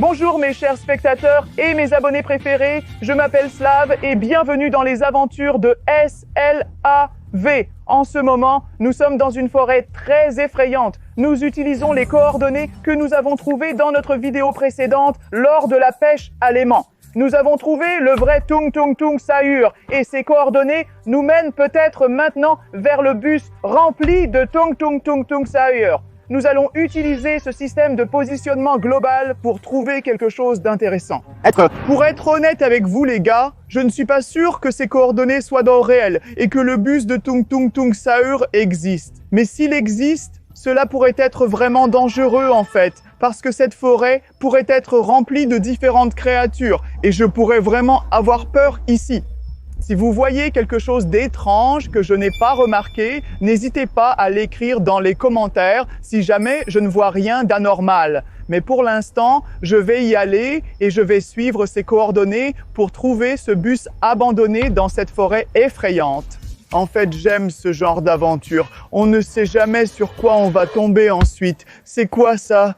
Bonjour mes chers spectateurs et mes abonnés préférés, je m'appelle Slav et bienvenue dans les aventures de SLAV. En ce moment, nous sommes dans une forêt très effrayante. Nous utilisons les coordonnées que nous avons trouvées dans notre vidéo précédente lors de la pêche à l'aimant. Nous avons trouvé le vrai Tung Tung Tung Sahur et ces coordonnées nous mènent peut-être maintenant vers le bus rempli de Tung Tung Tung Tung Sahur. Nous allons utiliser ce système de positionnement global pour trouver quelque chose d'intéressant. Pour être honnête avec vous les gars, je ne suis pas sûr que ces coordonnées soient dans le réel et que le bus de Tung Tung Tung Sahur existe. Mais s'il existe, cela pourrait être vraiment dangereux en fait, parce que cette forêt pourrait être remplie de différentes créatures et je pourrais vraiment avoir peur ici. Si vous voyez quelque chose d'étrange que je n'ai pas remarqué, n'hésitez pas à l'écrire dans les commentaires si jamais je ne vois rien d'anormal. Mais pour l'instant, je vais y aller et je vais suivre ces coordonnées pour trouver ce bus abandonné dans cette forêt effrayante. En fait, j'aime ce genre d'aventure. On ne sait jamais sur quoi on va tomber ensuite. C'est quoi ça?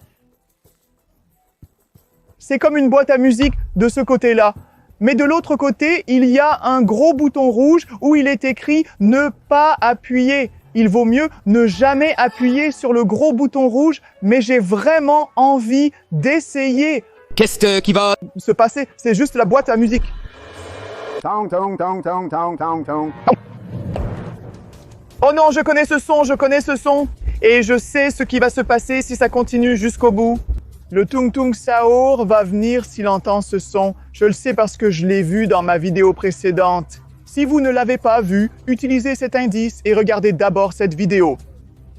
C'est comme une boîte à musique de ce côté-là. Mais de l'autre côté, il y a un gros bouton rouge où il est écrit « Ne pas appuyer ». Il vaut mieux ne jamais appuyer sur le gros bouton rouge, mais j'ai vraiment envie d'essayer. Qu'est-ce qui va se passer? C'est juste la boîte à musique. Tong, tong, tong, tong, tong, tong, tong. Oh non, je connais ce son. Et je sais ce qui va se passer si ça continue jusqu'au bout. Le Tung Tung Sahur va venir s'il entend ce son. Je le sais parce que je l'ai vu dans ma vidéo précédente. Si vous ne l'avez pas vu, utilisez cet indice et regardez d'abord cette vidéo.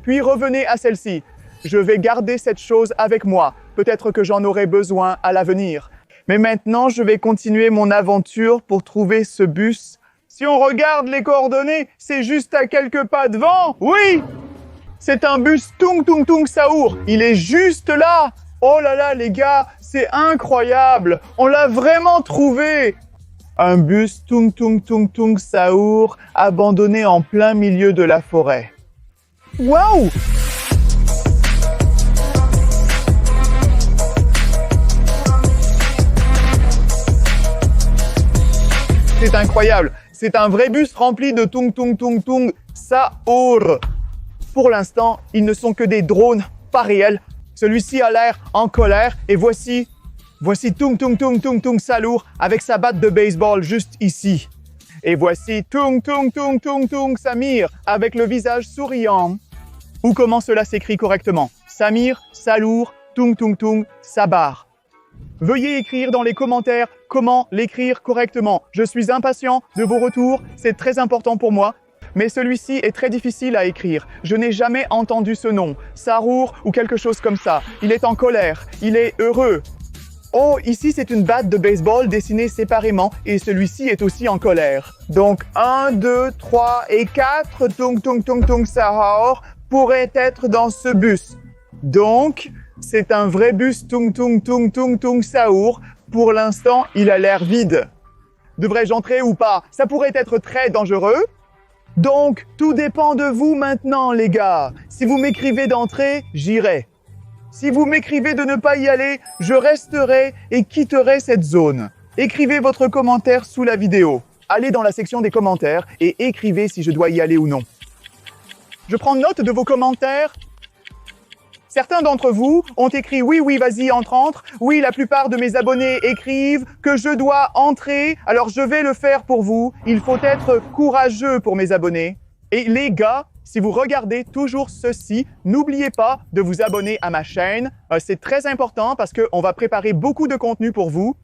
Puis revenez à celle-ci. Je vais garder cette chose avec moi. Peut-être que j'en aurai besoin à l'avenir. Mais maintenant, je vais continuer mon aventure pour trouver ce bus. Si on regarde les coordonnées, c'est juste à quelques pas devant. Oui! C'est un bus Tung Tung Tung Sahur. Il est juste là. Oh là là, les gars, c'est incroyable! On l'a vraiment trouvé! Un bus Tung Tung Tung Tung Sahur abandonné en plein milieu de la forêt. Waouh! C'est incroyable! C'est un vrai bus rempli de Tung Tung Tung Tung Sahur. Pour l'instant, ils ne sont que des drones, pas réels. Celui-ci a l'air en colère et voici Tung Tung Tung Tung Tung Sahur avec sa batte de baseball juste ici. Et voici Tung Tung Tung Tung Tung Samir avec le visage souriant. Ou comment cela s'écrit correctement? Samir, Sahur, Tung Tung Tung, Sabar. Veuillez écrire dans les commentaires comment l'écrire correctement. Je suis impatient de vos retours, c'est très important pour moi. Mais celui-ci est très difficile à écrire. Je n'ai jamais entendu ce nom. Sahur ou quelque chose comme ça. Il est en colère. Il est heureux. Oh, ici c'est une batte de baseball dessinée séparément et celui-ci est aussi en colère. Donc 1, 2, 3 et 4 Tung Tung Tung Tung Sahur pourraient être dans ce bus. Donc, c'est un vrai bus Tung Tung Tung Tung Tung Sahur. Pour l'instant, il a l'air vide. Devrais-je entrer ou pas? Ça pourrait être très dangereux. Donc, tout dépend de vous maintenant, les gars. Si vous m'écrivez d'entrer, j'irai. Si vous m'écrivez de ne pas y aller, je resterai et quitterai cette zone. Écrivez votre commentaire sous la vidéo. Allez dans la section des commentaires et écrivez si je dois y aller ou non. Je prends note de vos commentaires. Certains d'entre vous ont écrit « Oui, vas-y, entre. » Oui, la plupart de mes abonnés écrivent que je dois entrer. Alors, je vais le faire pour vous. Il faut être courageux pour mes abonnés. Et les gars, si vous regardez toujours ceci, n'oubliez pas de vous abonner à ma chaîne. C'est très important parce qu'on va préparer beaucoup de contenu pour vous.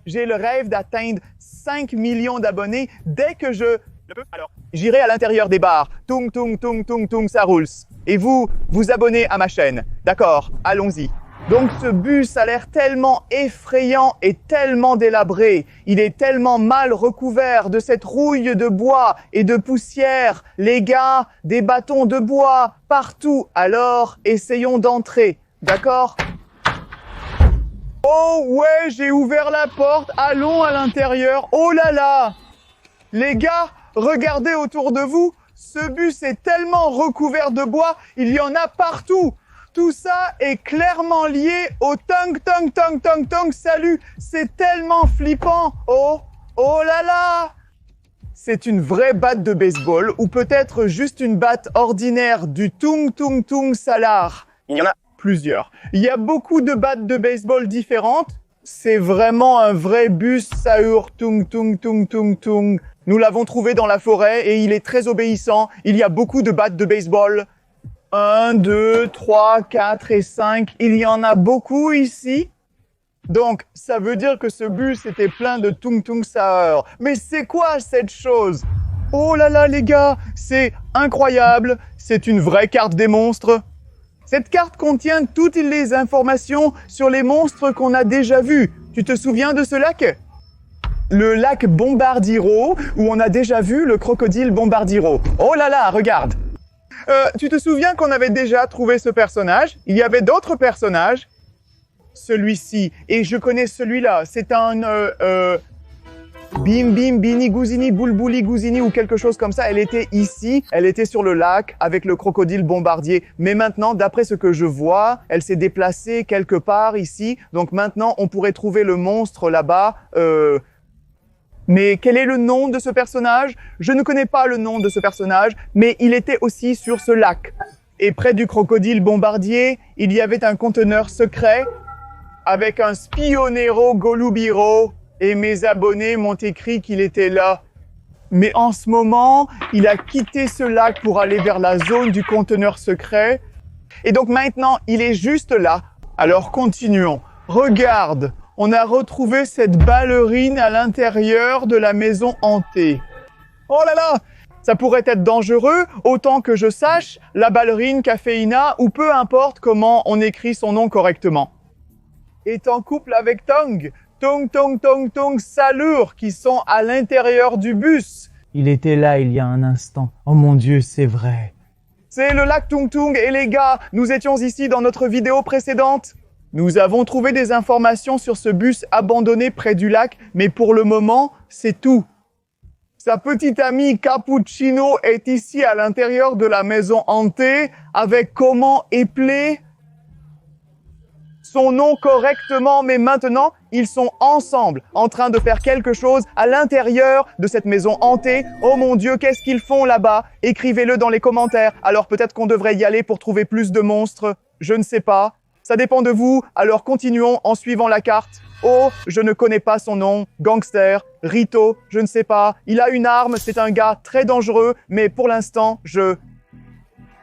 J'ai le rêve d'atteindre 5 millions d'abonnés dès que je le peux. Alors, j'irai à l'intérieur des bars. Tung Tung Tung Tung Tung Sahur. Et vous abonnez à ma chaîne. D'accord, allons-y. Donc ce bus a l'air tellement effrayant et tellement délabré. Il est tellement mal recouvert de cette rouille de bois et de poussière. Les gars, des bâtons de bois partout. Alors, essayons d'entrer. D'accord? Oh ouais, j'ai ouvert la porte. Allons à l'intérieur. Oh là là! Les gars, regardez autour de vous. Ce bus est tellement recouvert de bois, il y en a partout. Tout ça est clairement lié au tong. Salut, c'est tellement flippant. Oh là là. C'est une vraie batte de baseball ou peut-être juste une batte ordinaire du tung salar. Il y en a plusieurs. Il y a beaucoup de battes de baseball différentes. C'est vraiment un vrai bus Sahur tung. Nous l'avons trouvé dans la forêt et il est très obéissant. Il y a beaucoup de battes de baseball. 1, 2, 3, 4 et 5. Il y en a beaucoup ici. Donc, ça veut dire que ce bus était plein de tung sahur. Mais c'est quoi cette chose? Oh là là les gars, c'est incroyable. C'est une vraie carte des monstres. Cette carte contient toutes les informations sur les monstres qu'on a déjà vus. Tu te souviens de ce lac? Le lac Bombardiro, où on a déjà vu le crocodile Bombardiro. Oh là là, regarde. Tu te souviens qu'on avait déjà trouvé ce personnage? Il y avait d'autres personnages. Celui-ci, et je connais celui-là. C'est un Bim Bini Gouzini Boulbouli Gouzini ou quelque chose comme ça. Elle était ici, elle était sur le lac avec le crocodile bombardier. Mais maintenant, d'après ce que je vois, elle s'est déplacée quelque part ici. Donc maintenant, on pourrait trouver le monstre là-bas. Mais quel est le nom de ce personnage? Je ne connais pas le nom de ce personnage, mais il était aussi sur ce lac. Et près du crocodile bombardier, il y avait un conteneur secret avec un Spionero Golubiro. Et mes abonnés m'ont écrit qu'il était là. Mais en ce moment, il a quitté ce lac pour aller vers la zone du conteneur secret. Et donc maintenant, il est juste là. Alors continuons. Regarde, on a retrouvé cette ballerine à l'intérieur de la maison hantée. Oh là là! Ça pourrait être dangereux, autant que je sache, la ballerine Caféina, ou peu importe comment on écrit son nom correctement, est en couple avec Tong. Tong, Salur, qui sont à l'intérieur du bus. Il était là il y a un instant. Oh mon Dieu, c'est vrai. C'est le lac Tung et les gars, nous étions ici dans notre vidéo précédente. Nous avons trouvé des informations sur ce bus abandonné près du lac, mais pour le moment, c'est tout. Sa petite amie Cappuccino est ici à l'intérieur de la maison hantée avec comment épeler son nom correctement, mais maintenant, ils sont ensemble, en train de faire quelque chose à l'intérieur de cette maison hantée. Oh mon Dieu, qu'est-ce qu'ils font là-bas? Écrivez-le dans les commentaires. Alors peut-être qu'on devrait y aller pour trouver plus de monstres. Je ne sais pas. Ça dépend de vous. Alors continuons en suivant la carte. Oh, je ne connais pas son nom. Gangster, Rito, je ne sais pas. Il a une arme, c'est un gars très dangereux, mais pour l'instant, je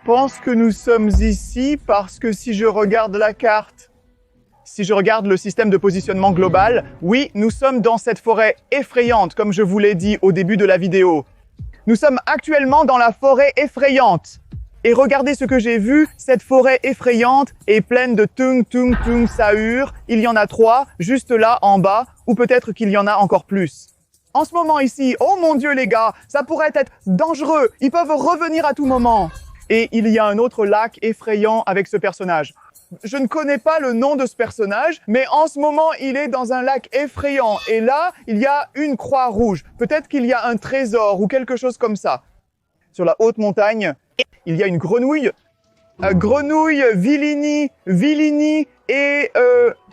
pense que nous sommes ici parce que si je regarde la carte, si je regarde le système de positionnement global, oui, nous sommes dans cette forêt effrayante, comme je vous l'ai dit au début de la vidéo. Nous sommes actuellement dans la forêt effrayante. Et regardez ce que j'ai vu, cette forêt effrayante est pleine de tung sahur. Il y en a 3, juste là, en bas, ou peut-être qu'il y en a encore plus. En ce moment ici, oh mon Dieu les gars, ça pourrait être dangereux, ils peuvent revenir à tout moment. Et il y a un autre lac effrayant avec ce personnage. Je ne connais pas le nom de ce personnage, mais en ce moment, il est dans un lac effrayant. Et là, il y a une croix rouge. Peut-être qu'il y a un trésor ou quelque chose comme ça. Sur la haute montagne, il y a une grenouille. Grenouille, Villini et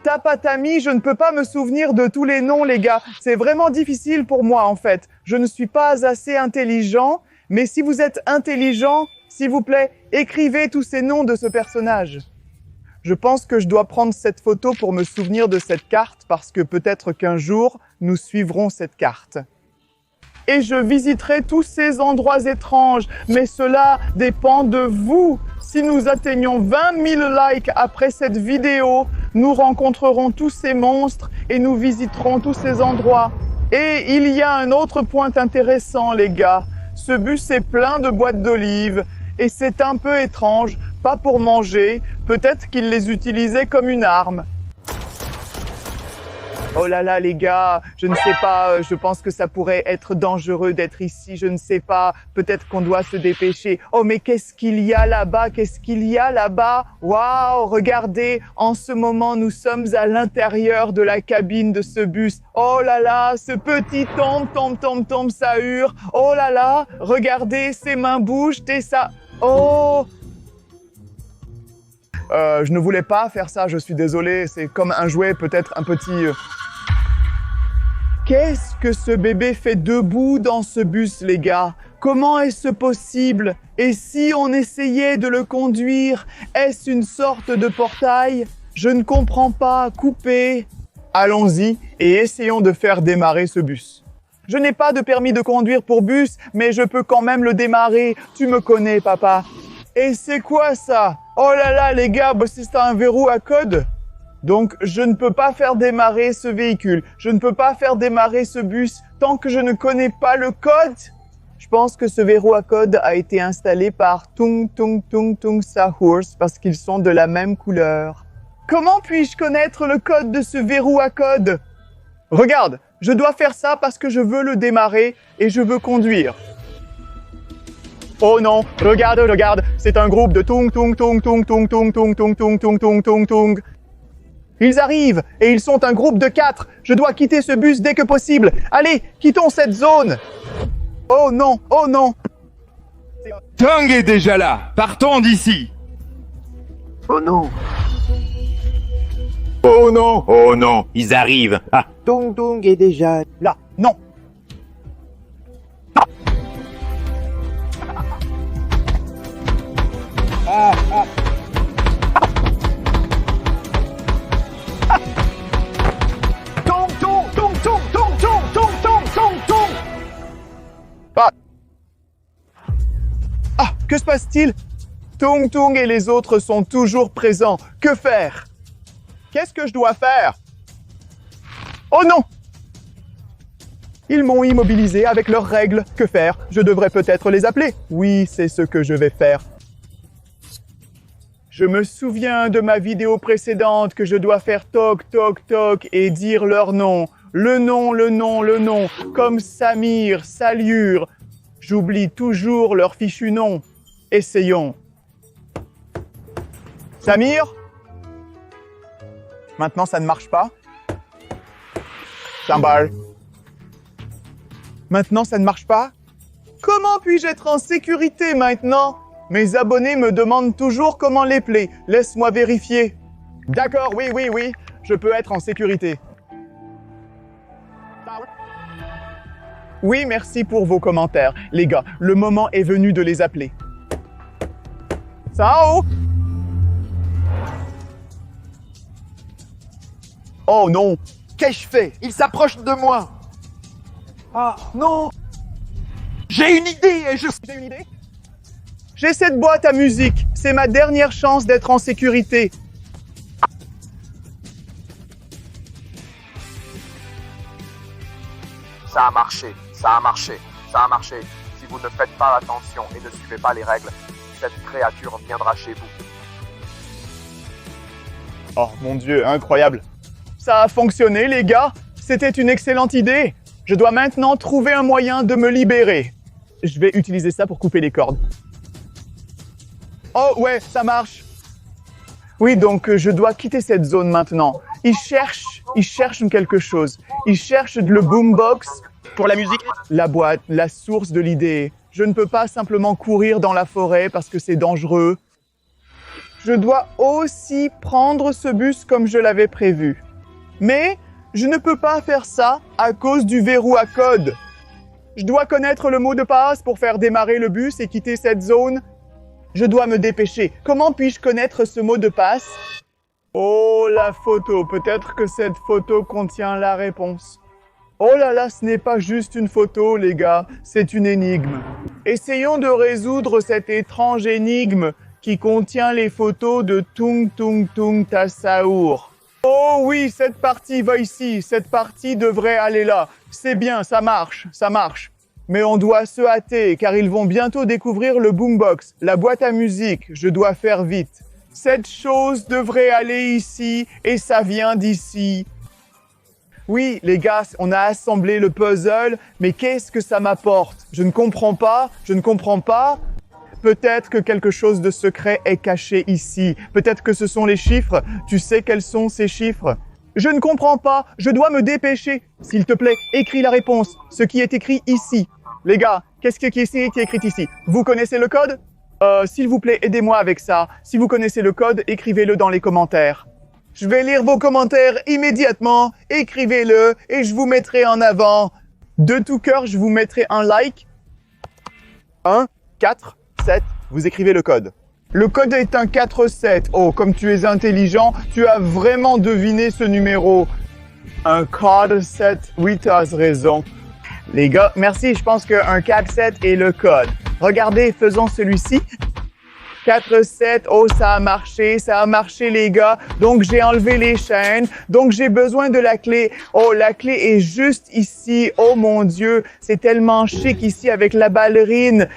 Tapatami. Je ne peux pas me souvenir de tous les noms, les gars. C'est vraiment difficile pour moi, en fait. Je ne suis pas assez intelligent. Mais si vous êtes intelligent, s'il vous plaît, écrivez tous ces noms de ce personnage. Je pense que je dois prendre cette photo pour me souvenir de cette carte parce que peut-être qu'un jour, nous suivrons cette carte. Et je visiterai tous ces endroits étranges, mais cela dépend de vous. Si nous atteignons 20 000 likes après cette vidéo, nous rencontrerons tous ces monstres et nous visiterons tous ces endroits. Et il y a un autre point intéressant, les gars. Ce bus est plein de boîtes d'olives et c'est un peu étrange. Pas pour manger, peut-être qu'il les utilisait comme une arme. Oh là là les gars, je ne sais pas, je pense que ça pourrait être dangereux d'être ici, je ne sais pas, peut-être qu'on doit se dépêcher. Oh mais qu'est-ce qu'il y a là-bas? Qu'est-ce qu'il y a là-bas? Waouh, regardez, en ce moment nous sommes à l'intérieur de la cabine de ce bus. Oh là là, ce petit tombe sahur. Oh là là, regardez, ses mains bougent et ça... Oh! Je ne voulais pas faire ça, je suis désolé. C'est comme un jouet, peut-être un petit... Qu'est-ce que ce bébé fait debout dans ce bus, les gars? Comment est-ce possible? Et si on essayait de le conduire? Est-ce une sorte de portail? Je ne comprends pas. Coupez. Allons-y et essayons de faire démarrer ce bus. Je n'ai pas de permis de conduire pour bus, mais je peux quand même le démarrer. Tu me connais, papa. Et c'est quoi ça? Oh là là, les gars, c'est un verrou à code. Donc, je ne peux pas faire démarrer ce véhicule. Je ne peux pas faire démarrer ce bus tant que je ne connais pas le code. Je pense que ce verrou à code a été installé par Tung Tung Tung Tung Sahurs parce qu'ils sont de la même couleur. Comment puis-je connaître le code de ce verrou à code? Regarde, je dois faire ça parce que je veux le démarrer et je veux conduire. Oh non, regarde, regarde, c'est un groupe de Tung Tung Tung Tung Tung Tung Tung Tung Tung Tung Tung Tung Tung. Ils arrivent et ils sont un groupe de 4. Je dois quitter ce bus dès que possible. Allez, quittons cette zone. Oh non, oh non. Tung est déjà là. Partons d'ici. Oh non. Oh non. Oh non. Ils arrivent. Ah. Tung Tung est déjà... Là, non. Tung, tung, tung, tung, tung, tung, tung, tung, tung, tung. Ah, que se passe-t-il? Tung Tung et les autres sont toujours présents. Que faire? Qu'est-ce que je dois faire? Oh non! Ils m'ont immobilisé avec leurs règles. Que faire? Je devrais peut-être les appeler. Oui, c'est ce que je vais faire. Je me souviens de ma vidéo précédente que je dois faire toc, toc, toc et dire leur nom. Le nom, le nom, le nom. Comme Samir, Salure. J'oublie toujours leur fichu nom. Essayons. Samir? Maintenant, ça ne marche pas. Cymbale. Maintenant, ça ne marche pas. Comment puis-je être en sécurité maintenant? Mes abonnés me demandent toujours comment les play. Laisse-moi vérifier. D'accord, oui, oui, oui. Je peux être en sécurité. Oui, merci pour vos commentaires. Les gars, le moment est venu de les appeler. Sao? Oh non! Qu'ai-je fait? Il s'approche de moi. Ah, non! J'ai une idée et je... J'ai une idée? J'ai cette boîte à musique. C'est ma dernière chance d'être en sécurité. Ça a marché, ça a marché, ça a marché. Si vous ne faites pas attention et ne suivez pas les règles, cette créature viendra chez vous. Oh mon Dieu, incroyable. Ça a fonctionné, les gars. C'était une excellente idée. Je dois maintenant trouver un moyen de me libérer. Je vais utiliser ça pour couper les cordes. Oh ouais, ça marche. Oui, donc je dois quitter cette zone maintenant. Ils cherchent quelque chose. Ils cherchent le boombox pour la musique. La boîte, la source de l'idée. Je ne peux pas simplement courir dans la forêt parce que c'est dangereux. Je dois aussi prendre ce bus comme je l'avais prévu. Mais je ne peux pas faire ça à cause du verrou à code. Je dois connaître le mot de passe pour faire démarrer le bus et quitter cette zone. Je dois me dépêcher. Comment puis-je connaître ce mot de passe? Oh, la photo. Peut-être que cette photo contient la réponse. Oh là là, ce n'est pas juste une photo, les gars. C'est une énigme. Essayons de résoudre cette étrange énigme qui contient les photos de Tung Tung Tung Tassaour. Oh oui, cette partie va ici. Cette partie devrait aller là. C'est bien, ça marche, ça marche. Mais on doit se hâter, car ils vont bientôt découvrir le boombox, la boîte à musique. Je dois faire vite. Cette chose devrait aller ici, et ça vient d'ici. Oui, les gars, on a assemblé le puzzle, mais qu'est-ce que ça m'apporte? Je ne comprends pas, je ne comprends pas. Peut-être que quelque chose de secret est caché ici. Peut-être que ce sont les chiffres. Tu sais quels sont ces chiffres? Je ne comprends pas. Je dois me dépêcher. S'il te plaît, écris la réponse. Ce qui est écrit ici. Les gars, qu'est-ce qui est écrit ici? Vous connaissez le code? S'il vous plaît, aidez-moi avec ça. Si vous connaissez le code, écrivez-le dans les commentaires. Je vais lire vos commentaires immédiatement. Écrivez-le et je vous mettrai en avant. De tout cœur, je vous mettrai un like. 1, 4, 7. Vous écrivez le code. Le code est un 4-7. Oh, comme tu es intelligent, tu as vraiment deviné ce numéro. Un 4-7. Oui, tu as raison. Les gars, merci. Je pense qu'un 4-7 est le code. Regardez, faisons celui-ci. 4-7. Oh, ça a marché les gars. Donc, j'ai enlevé les chaînes. Donc, j'ai besoin de la clé. Oh, la clé est juste ici. Oh mon Dieu, c'est tellement chic ici avec la ballerine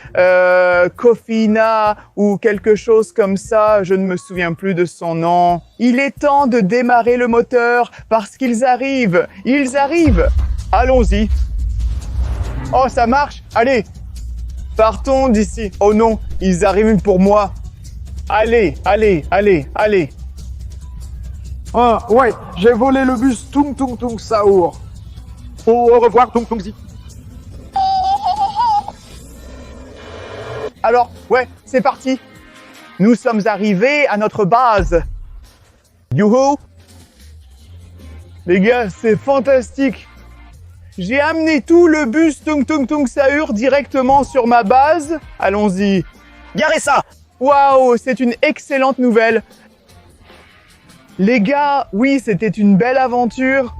Kofina ou quelque chose comme ça. Je ne me souviens plus de son nom. Il est temps de démarrer le moteur parce qu'ils arrivent. Ils arrivent. Allons-y. Oh, ça marche. Allez. Partons d'ici. Oh non, ils arrivent pour moi. Allez. Ah, ouais, j'ai volé le bus Tung Tung Tung Saour. Au revoir, Tung Tung Zi. Alors, ouais, c'est parti. Nous sommes arrivés à notre base. Youhou! Les gars, c'est fantastique. J'ai amené tout le bus Tung Tung Tung Saour directement sur ma base. Allons-y. Garez ça! Waouh, c'est une excellente nouvelle. Les gars, oui, c'était une belle aventure.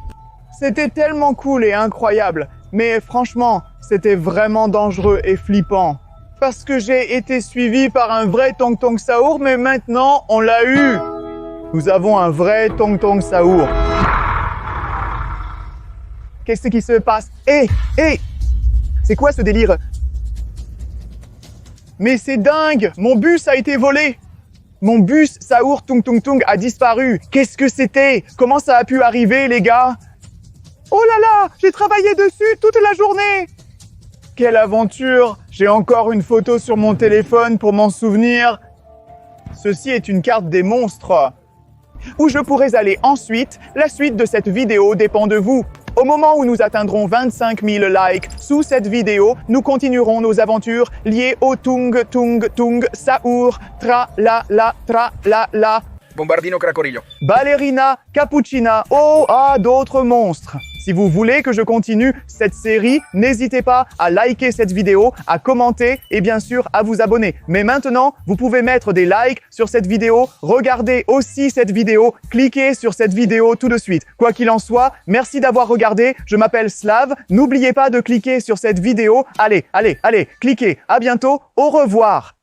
C'était tellement cool et incroyable. Mais franchement, c'était vraiment dangereux et flippant. Parce que j'ai été suivi par un vrai Tong Tong Saour, mais maintenant, on l'a eu. Nous avons un vrai Tong Tong Saour. Qu'est-ce qui se passe? Hé, c'est quoi ce délire? Mais c'est dingue! Mon bus a été volé! Mon bus Saour Tung Tung Tung a disparu! Qu'est-ce que c'était? Comment ça a pu arriver, les gars? Oh là là! J'ai travaillé dessus toute la journée! Quelle aventure! J'ai encore une photo sur mon téléphone pour m'en souvenir. Ceci est une carte des monstres. Où je pourrais aller ensuite, la suite de cette vidéo dépend de vous. Au moment où nous atteindrons 25 000 likes sous cette vidéo, nous continuerons nos aventures liées au Tung Tung Tung Saour, tra la la, Bombardino Cracorillo. Ballerina Cappuccina, d'autres monstres. Si vous voulez que je continue cette série, n'hésitez pas à liker cette vidéo, à commenter et bien sûr à vous abonner. Mais maintenant, vous pouvez mettre des likes sur cette vidéo, regardez aussi cette vidéo, cliquez sur cette vidéo tout de suite. Quoi qu'il en soit, merci d'avoir regardé, je m'appelle Slav, n'oubliez pas de cliquer sur cette vidéo. Allez, cliquez, à bientôt, au revoir.